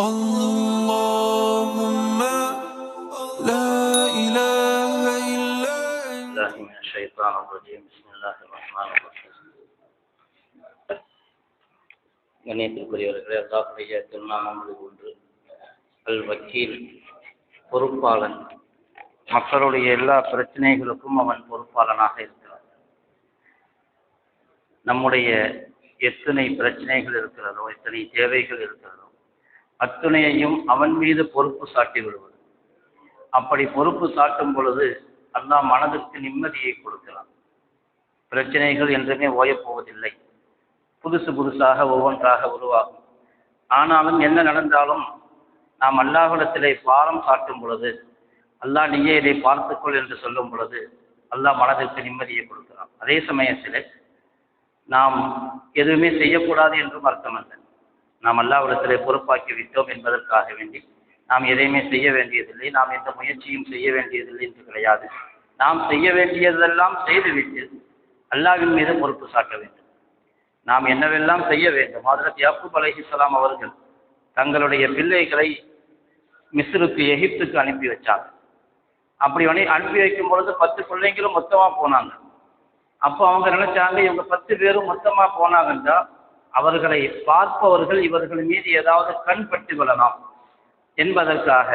اللهم لا إله إلا أنت. الله من الشيطان الرجيم. بسم الله الرحمن الرحيم. கண்ணியத்திற்குரியவர்களே, அல்லாஹ்வுடைய திருநாமங்களில் ஒன்று அல் வக்கீல், பொறுப்பாளன். மக்களுடைய எல்லா பிரச்சனைகளுக்கும் அவன் பொறுப்பாளனாக இருக்கிறான். நம்முடைய எத்தனை பிரச்சனைகள் இருக்கிறதோ, எத்தனை தேவைகள் இருக்கிறதோ, அத்துணையையும் அவன் மீது பொறுப்பு சாட்டி விடுவது. அப்படி பொறுப்பு சாட்டும் பொழுது அல்லாஹ் மனதுக்கு நிம்மதியை கொடுக்கிறான். பிரச்சனைகள் என்றுமே ஓயப்போவதில்லை, புதுசு புதுசாக ஒவ்வொன்றாக உருவாகும். ஆனாலும் என்ன நடந்தாலும் நாம் அல்லாஹ்விடத்திலே பாரம் சாட்டும் பொழுது, அல்லாஹ் நீயே இதை பார்த்துக்கொள் என்று சொல்லும் பொழுது அல்லாஹ் மனதிற்கு நிம்மதியை கொடுக்கிறான். அதே சமயத்தில் நாம் எதுவுமே செய்யக்கூடாது என்றும் அர்த்தமல்ல. நாம் அல்லாஹ்விடத்திலே பொறுப்பாக்கி விட்டோம் என்பதற்காக வேண்டி நாம் எதையுமே செய்ய வேண்டியதில்லை, நாம் எந்த முயற்சியும் செய்ய வேண்டியதில்லை என்று கிடையாது. நாம் செய்ய வேண்டியதெல்லாம் செய்துவிட்டு அல்லாஹ்வின் மீது பொறுப்பு சாட்ட வேண்டும். நாம் என்னவெல்லாம் செய்ய வேண்டும். ஹஜ்ரத் யாக்கூப் அலைஹிஸ்ஸலாம் அவர்கள் தங்களுடைய பிள்ளைகளை மிஸ்ருக்கு, எகிப்துக்கு அனுப்பி வச்சாங்க. அப்படி அனுப்பி வைக்கும் பொழுது 10 பிள்ளைங்களும் மொத்தமாக போனாங்க. அப்போ அவங்க நினைச்சாங்க, இவங்க 10 பேரும் மொத்தமாக போனாங்கன்னா அவர்களை பார்ப்பவர்கள் இவர்கள் மீது ஏதாவது கண் பட்டு விடலாம் என்பதற்காக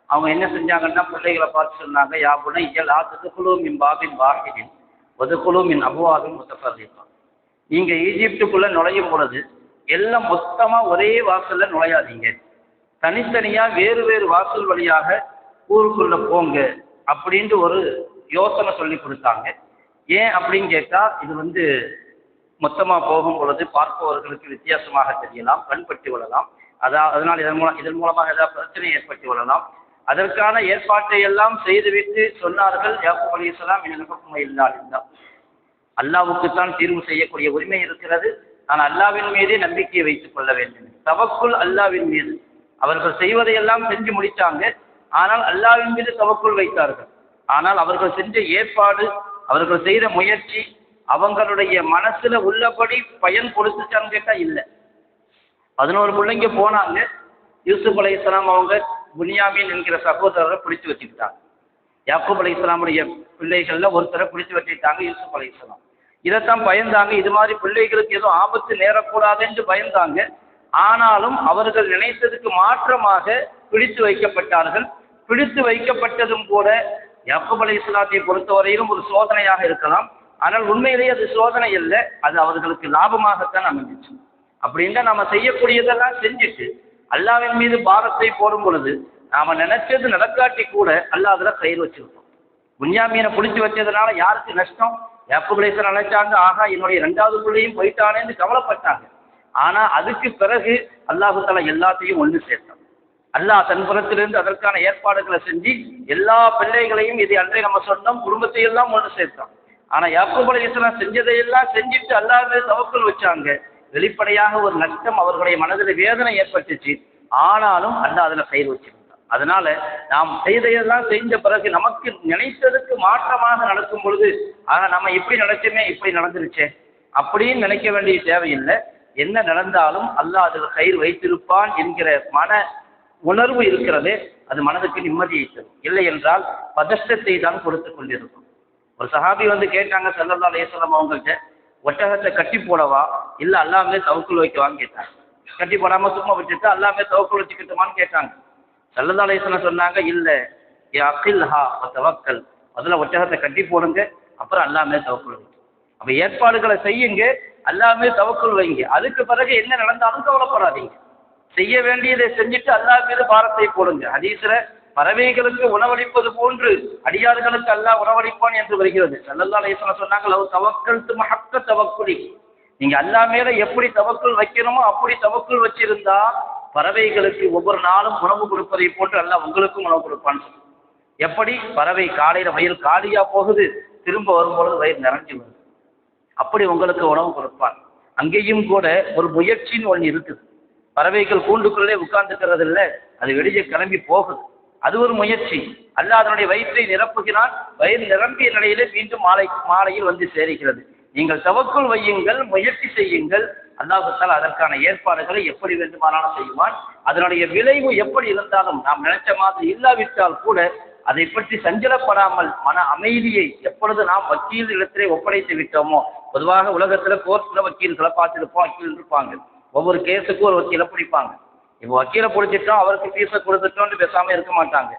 அவங்க என்ன செஞ்சாங்கன்னா, பிள்ளைகளை பார்த்து சொன்னாங்க, யாபுனை லா ததுகுலூ மின் பாபின் வாஹிதின் வதுகுலூ மின் அப்வாபின் முத்தஃபர்ரிகா. நீங்க ஈஜிப்டுக்குள்ள நுழையும் பொழுது எல்லாம் மொத்தமா ஒரே வாசல்ல நுழையாதீங்க, தனித்தனியா வேறு வேறு வாசல் வழியாக ஊருக்குள்ள போங்க அப்படின்ட்டு ஒரு யோசனை சொல்லி கொடுத்தாங்க. ஏன் அப்படின்னு கேட்டா, இது மொத்தமா போகும் பொழுது பார்ப்பவர்களுக்கு வித்தியாசமாக தெரியலாம், கண்பட்டு விடலாம். அதனால் இதன் மூலமாக ஏதாவது பிரச்சனை ஏற்பட்டு விடலாம். அதற்கான ஏற்பாட்டை எல்லாம் செய்துவிட்டு சொன்னார்கள், யாக்கூப் அலைஹிஸ்ஸலாம் இன்னல் ஹுக்ம இல்லா லில்லாஹ். அல்லாஹ்வுக்குத்தான் தீர்வு செய்யக்கூடிய உரிமை இருக்கிறது. நான் அல்லாஹ்வின் மீதே நம்பிக்கையை வைத்துக் கொள்ள வேண்டும். தவக்குல் அல்லாஹ்வின் மீது. அவர்கள் செய்வதையெல்லாம் செஞ்சு முடித்தாங்க, ஆனால் அல்லாஹ்வின் மீது தவக்குல் வைத்தார்கள். ஆனால் அவர்கள் செஞ்ச ஏற்பாடு, அவர்கள் செய்த முயற்சி அவங்களுடைய மனசுல உள்ளபடி பயன் கொடுத்துச்சான்னு கேட்டா இல்லை. 11 பிள்ளைங்க போனாங்க. யூசுப் அலைஹிஸ்ஸலாம் அவங்க புனியாமீன் என்கிற சகோதரரை பிடிச்சு வச்சுக்கிட்டாங்க. யாக்கூப் அலைஹிஸ்ஸலாமுடைய பிள்ளைகள்ல ஒருத்தரை பிடிச்சு வச்சுக்கிட்டாங்க யூசுப் அலைஹிஸ்ஸலாம். இதைத்தான் பயந்தாங்க, இது மாதிரி பிள்ளைகளுக்கு ஏதோ ஆபத்து நேரக்கூடாது என்று பயந்தாங்க. ஆனாலும் அவர்கள் நினைத்ததுக்கு மாற்றமாக பிடித்து வைக்கப்பட்டார்கள். பிடித்து வைக்கப்பட்டதும் கூட யாக்கூப் அலைஹிஸ்ஸலாத்தை பொறுத்தவரையிலும் ஒரு சோதனையாக இருக்கலாம். ஆனால் உண்மையிலேயே அது சோதனை இல்லை, அது அவர்களுக்கு லாபமாகத்தான் அமைஞ்சிச்சு. அப்படின்னா நம்ம செய்யக்கூடியதெல்லாம் செஞ்சுட்டு அல்லாஹ்வின் மீது பாரத்தை போடும் பொழுது நாம நினைச்சது நடக்காட்டி கூட அல்லாஹ் அதுல கயிறு வச்சிருக்கோம். புன்யாமீனை பிடிச்சி வச்சதுனால யாருக்கு நஷ்டம்? யாக்கூப் அலைஹிஸ்ஸலாம் நினைச்சாங்க, ஆகா என்னுடைய 2வது பிள்ளையும் போயிட்டானேன்னு கவலைப்பட்டாங்க. ஆனா அதுக்கு பிறகு அல்லாஹ் தஆலா எல்லாத்தையும் ஒன்று சேர்த்தான். அல்லாஹ் தன் புறத்திலிருந்து அதற்கான ஏற்பாடுகளை செஞ்சு எல்லா பிள்ளைகளையும், இதை அன்றே நம்ம சொன்னோம், குடும்பத்தை எல்லாம் ஒன்று சேர்த்தான். ஆனா யாக்கூப் அலைஹிஸ்ஸலாம் செஞ்சதையெல்லாம் செஞ்சுட்டு அல்லாஹ் மீது தவக்குல் வச்சாங்க. வெளிப்படையாக ஒரு நஷ்டம், அவர்களுடைய மனதில் வேதனை ஏற்பட்டுச்சு. ஆனாலும் அல்லாஹ் அதுல கயிறு வச்சிருந்தான். அதனால நாம் செய்ததெல்லாம் செஞ்ச பிறகு நமக்கு நினைத்ததுக்கு மாற்றமாக நடக்கும் பொழுது, ஆனா நம்ம இப்படி நினைச்சோமே, இப்படி நடந்துருச்சே அப்படின்னு நினைக்க வேண்டிய தேவையில்லை. என்ன நடந்தாலும் அல்லாஹ் அதில் கயிறு வைத்திருப்பான் என்கிற மன உணர்வு இருக்கிறது, அது மனதுக்கு நிம்மதியை தரும். இல்லை என்றால் பதஷ்டத்தை தான் கொடுத்து கொண்டிருக்கும். ஒரு சஹாபி கேட்டாங்க ஸல்லல்லாஹு அலைஹி வஸல்லம் அவங்கள்ட்ட, ஒட்டகத்தை கட்டி போடவா இல்லை அல்லாமே தவக்குல் வைக்கவான்னு கேட்டாங்க. கட்டி போடாம சும்மா வச்சுட்டு அல்லாமே தவக்குல் வச்சுக்கிட்டோமான்னு கேட்டாங்க. ஸல்லல்லாஹு அலைஹி வஸல்லம் சொன்னாங்க, இல்லை அகில்ஹா தவக்கல், முதல்ல ஒட்டகத்தை கட்டி போடுங்க, அப்புறம் அல்லாமே தவக்குல் வைங்க. அப்ப ஏற்பாடுகளை செய்யுங்க, அல்லாமே தவக்குல் வைங்க. அதுக்கு பிறகு என்ன நடந்தாலும் கவலைப்படாதீங்க. செய்ய வேண்டியதை செஞ்சுட்டு அல்லாஹ் மீது பாரத்தை போடுங்க. ஹதீஸ்ல பறவைகளுக்கு உணவளிப்பது போன்று அடியார்களுக்கு அல்லாஹ் உணவளிப்பான் என்று வருகிறது. ஸல்லல்லாஹு அலைஹி வஸல்லம் சொன்னாங்க, லவ் தவக்கல்தும் ஹக்க தவக்குலி, நீங்க அல்லாஹ் மேல எப்படி தவக்குல் வைக்கணுமோ அப்படி தவக்குல் வச்சிருந்தா பறவைகளுக்கு ஒவ்வொரு நாளும் உணவு கொடுப்பதை போன்று அல்லாஹ் உங்களுக்கும் உணவு கொடுப்பான். எப்படி? பறவை காலையில வயிறு காலியா போகுது, திரும்ப வரும்பொழுது வயிறு நிறைஞ்சு வருது, அப்படி உங்களுக்கு உணவு கொடுப்பான். அங்கேயும் கூட ஒரு முயற்சின்னு ஒன்று இருக்குது. பறவைகள் கூண்டுக்குள்ளே உட்கார்ந்துக்கிறது இல்லை, அது வெளியே கிளம்பி போகுது, அது ஒரு முயற்சி. அல்லாஹ் அதனுடைய வயிற்றை நிரப்புகிறான். வயிறு நிரம்பிய நிலையிலே மீண்டும் மாலையில் சேருகிறது. நீங்கள் தவக்குல் வையுங்கள், முயற்சி செய்யுங்கள். அல்லாஹ் தஆலா அதற்கான ஏற்பாடுகளை எப்படி வேண்டுமானாலும் செய்வான். அதனுடைய விளைவு எப்படி இருந்தாலும் நாம் நினைச்ச மாதிரி இல்லாவிட்டால் கூட அதை பற்றி சஞ்சலப்படாமல் மன அமைதியை எப்பொழுது நாம் வக்கீல் இடத்திலே ஒப்படைத்து விட்டோமோ, பொதுவாக உலகத்துல கோர்ட்ல வக்கீல்களை பார்த்துருப்போம், வக்கீல் இருப்பாங்க, ஒவ்வொரு கேஸுக்கும் ஒரு வக்கீலை பிடிப்பாங்க. இப்போ வக்கீலை பிடிச்சிட்டோம், அவருக்கு ஃபீஸை கொடுத்துட்டோம்னு பேசாம இருக்க மாட்டாங்க.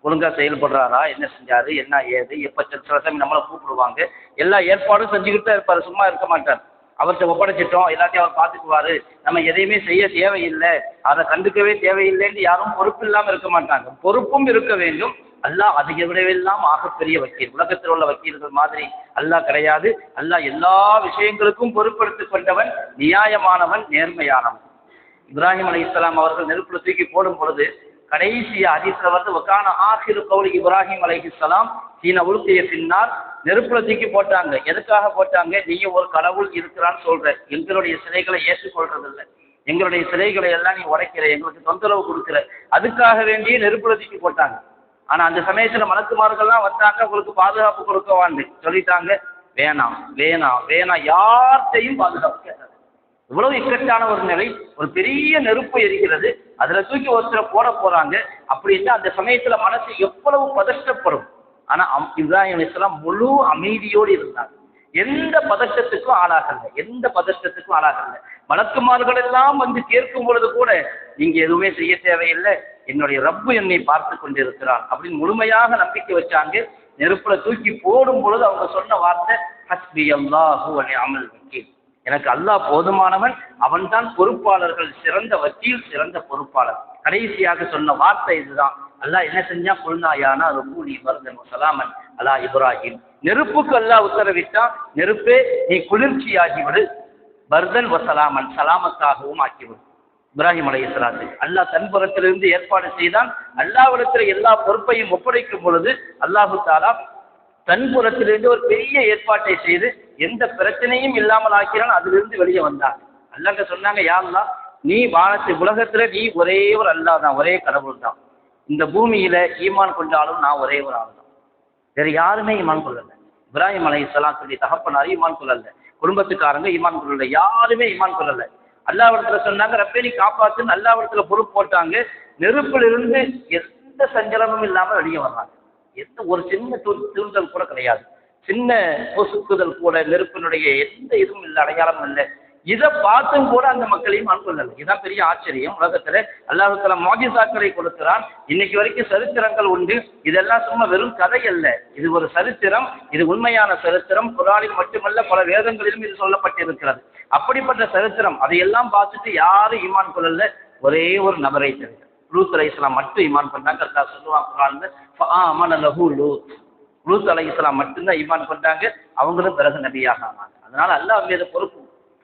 ஒழுங்கா செயல்படுறாரா, என்ன செஞ்சாரு, என்ன ஏது, எப்ப சில சமயம் நம்மளை கூப்பிடுவாங்க, எல்லா ஏற்பாடும் செஞ்சுக்கிட்டு தான் இருப்பாரு, சும்மா இருக்க மாட்டார். அவர்கிட்ட ஒப்படைச்சிட்டோம், எல்லாத்தையும் அவர் பார்த்துக்குவாரு, நம்ம எதையுமே செய்ய தேவையில்லை, அதை கண்டுக்கவே தேவையில்லைன்னு யாரும் பொறுப்பு இல்லாம இருக்க மாட்டாங்க. பொறுப்பும் இருக்க வேண்டும். அல்லாஹ் அதிக விடவெல்லாம் ஆகப்பெரிய வக்கீல். உலகத்தில் உள்ள வக்கீல்கள் மாதிரி அல்லாஹ் கிடையாது. அல்லாஹ் எல்லா விஷயங்களுக்கும் பொறுப்பெடுத்துக் கொண்டவன், நியாயமானவன், நேர்மையானவன். இப்ராஹிம் அலைஹிஸ்ஸலாம் அவர்கள் நெருப்புல தூக்கி போடும் பொழுது கடைசியா ஹதீஸ்ல வந்து வகான ஆகிரு கௌலி இப்ராஹிம் அலைஹிஸ்ஸலாம் சீன உலுக்கிய பின்னார், நெருப்புல தூக்கி போட்டாங்க. எதுக்காக போட்டாங்க? நீங்க ஒரு கடவுள் இருக்கிறான்னு சொல்ற, எங்களுடைய சிலைகளை ஏற்றுக்கொள்றதில்லை, எங்களுடைய சிலைகளை எல்லாம் நீ உடைக்கிற, எங்களுக்கு தொந்தரவு கொடுக்குற, அதுக்காக வேண்டிய நெருப்புல தூக்கி போட்டாங்க. ஆனா அந்த சமயத்துல மலக்குமார்கள்லாம் வந்தாங்க, உங்களுக்கு பாதுகாப்பு கொடுக்கவான்னு சொல்லிட்டாங்க. வேணாம் வேணாம் வேணாம், யார்கிட்டையும் பாதுகாப்பு கேட்டாங்க. இவ்வளவு இக்கட்டான ஒரு நிலை, ஒரு பெரிய நெருப்பு எரிகிறது, அதுல தூக்கி ஒருத்தரை போட போறாங்க அப்படின்னா அந்த சமயத்துல மனசு எவ்வளவு பதஷ்டப்படும். ஆனா இப்ராஹிம் அலைஹிஸ்ஸலாம் முழு அமைதியோடு இருந்தாங்க. எந்த பதஷ்டத்துக்கும் ஆளாகல, எந்த பதஷ்டத்துக்கும் ஆளாகல. மலக்குமார்கள் எல்லாம் வந்து கேட்கும் பொழுது கூட நீங்க எதுவுமே செய்ய தேவையில்லை, என்னுடைய ரப்பு என்னை பார்த்து கொண்டிருக்கிறான் அப்படின்னு முழுமையாக நம்பிக்கை வச்சாங்க. நெருப்புல தூக்கி போடும் பொழுது அவங்க சொன்ன வார்த்தை ஹஸ்பி அல்லாஹு வ நிஅமல் வக்கீல், எனக்கு அல்லாஹ் போதுமானவன், அவன்தான் பொறுப்பாளர்கள் சிறந்த வக்கீல், சிறந்த பொறுப்பாளர். கடைசியாக சொன்ன வார்த்தை இதுதான். அல்லாஹ் என்ன செஞ்சா, குல்நாயானா ரப்பூனி பர்தன் வஸலாமன் அலா இப்ராஹிம், நெருப்புக்கு அல்லாஹ் உத்தரவிட்டான், நெருப்பே நீ குளிர்ச்சியாகிவிடு, பர்தன் வஸலாமன் சலாமத்தாகவும் ஆக்கிவிடு. இப்ராஹிம் அலைஹிஸ்ஸலாத்துக்கு அல்லாஹ் தன்புறத்திலிருந்து ஏற்பாடு செய்தான். அல்லாஹ்விடத்தில் எல்லா பொறுப்பையும் ஒப்படைக்கும் பொழுது அல்லாஹு தஆலா தன்புறத்திலிருந்து ஒரு பெரிய ஏற்பாட்டை செய்து எந்த பிரச்சனையும் இல்லாமல் ஆக்கிறான். அதிலிருந்து வெளியே வந்தாங்க. அல்லாஹ் சொன்னாங்க, யா அல்லாஹ், நீ வானத்து உலகத்துல நீ ஒரே ஒரு அல்லாஹ் தான், ஒரே கடவுள் தான். இந்த பூமியில ஈமான் கொண்டாலும் நான் ஒரே ஒரு ஆள் தான், வேற யாருமே ஈமான் கொள்ளல. இப்ராஹிம் அலைஹிஸ்ஸலாம் சொல்லி தகப்பனார் ஈமான் கொள்ளல, குடும்பத்துக்காரங்க ஈமான் கொள்ளல, யாருமே ஈமான் கொள்ளல. அல்லாஹ்விடத்துல சொன்னாங்க, ரப்பே நீ காப்பாத்துன்னு அல்லாஹ்விடத்துல பொறுப்பு போட்டாங்க. நெருப்பிலிருந்து எந்த சஞ்சலமும் இல்லாம வெளியே வர்றாங்க. எந்த ஒரு சின்ன தூண்டல் கூட கிடையாது, சின்ன பொசுக்குதல் கூட, நெருப்பினுடைய எந்த இதுவும் இல்லை, அடையாளமும் இல்லை. இதை பார்த்தும் கூட அந்த மக்களையும் அனுப்பல. இதுதான் பெரிய ஆச்சரியம். உலகத்துல அல்லாஹ் தஆலா முஅஜிசாக்களை கொடுக்கிறான். இன்னைக்கு வரைக்கும் சரித்திரங்கள் உண்டு. இதெல்லாம் சும்மா வெறும் கதை அல்ல, இது ஒரு சரித்திரம், இது உண்மையான சரித்திரம். குர்ஆனில் மட்டுமல்ல, பல வேதங்களிலும் இது சொல்லப்பட்டிருக்கிறது. அப்படிப்பட்ட சரித்திரம். அதையெல்லாம் பார்த்துட்டு யாரும் ஈமான் கொள்ளல, ஒரே ஒரு நபரை தவிர லூத் அலைஹிஸ்ஸலாம் மட்டும் ஈமான் பண்ணாங்க. அல்லாஹ் சொல்லுவான் குர்ஆன்ல, ஃபஆமன லஹு லூத், லூத் அலைஹிஸ்ஸலாம் மட்டும்தான் ஈமான் கொண்டாங்க. அவங்களும் பிறகு நபியாக ஆனாங்க. அதனால அல்லாஹ் மீது பொறுப்பு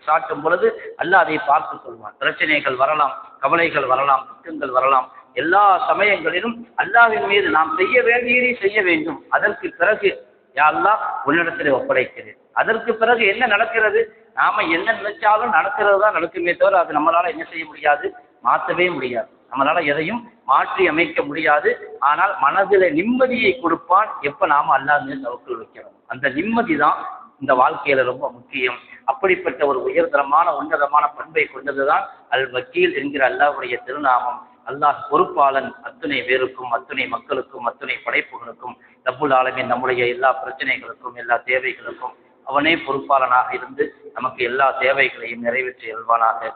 சாட்டும் பொழுது அல்லாஹ் அதை பார்த்து சொல்வான். பிரச்சனைகள் வரலாம், கவலைகள் வரலாம், துக்கங்கள் வரலாம். எல்லா சமயங்களிலும் அல்லாஹ்வின் மீது நாம் செய்ய வேண்டியதை செய்ய வேண்டும். அதற்கு பிறகு யா அல்லாஹ் உன்னிடத்திலே ஒப்படைக்கிறேன். அதற்கு பிறகு என்ன நடக்கிறது, நாம என்ன நினைச்சாலும் நடக்கிறது தான் நடக்குமே தவிர அது நம்மளால என்ன செய்ய முடியாது, மாற்றவே முடியாது. நம்மளால எதையும் மாற்றி அமைக்க முடியாது. ஆனால் மனதில் நிம்மதியை கொடுப்பான் எப்ப நாம அல்லாஹ் மீது தவக்குல் வைக்கிறோம். அந்த நிம்மதி தான் இந்த வாழ்க்கையில ரொம்ப முக்கியம். அப்படிப்பட்ட ஒரு உயர்தரமான உன்னதமான பண்பை கொண்டதுதான் அல் வக்கீல் என்கிற அல்லாஹ்வுடைய திருநாமம். அல்லாஹ் பொறுப்பாளன், அத்துணை பேருக்கும், அத்துணை மக்களுக்கும், அத்துணை படைப்புகளுக்கும். ரப்புல் ஆலமீன் நம்முடைய எல்லா பிரச்சனைகளுக்கும், எல்லா தேவைகளுக்கும் அவனே பொறுப்பாளனாக இருந்து நமக்கு எல்லா தேவைகளையும் நிறைவேற்றி அல்வானாக.